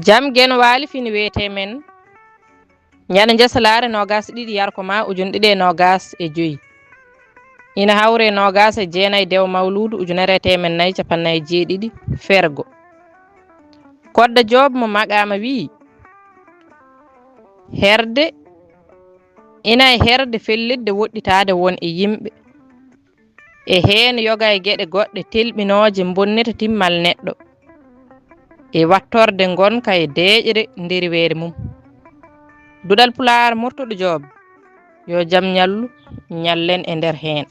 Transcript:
jam gen waali fini wiyete men ñande jasalaare nogas ɗiɗi yarko ma ujune ɗiɗi e nogas e joyi ina hawre nogas e jeenayi dew mawludu ujunere temen nayyi capannayyi jeeɗiɗi fergo kodda joob mo maqama wi herde ina e herde fellidde woɗɗitade won e yimɓe e heen yoga e gueɗe goɗɗe telɓinoje bonnita timmal neɗɗo e wattorde gonka e deƴƴere nder weere mum duɗal Pulaar murtuɗo joob yo jaam ñallu ñallen e nder heen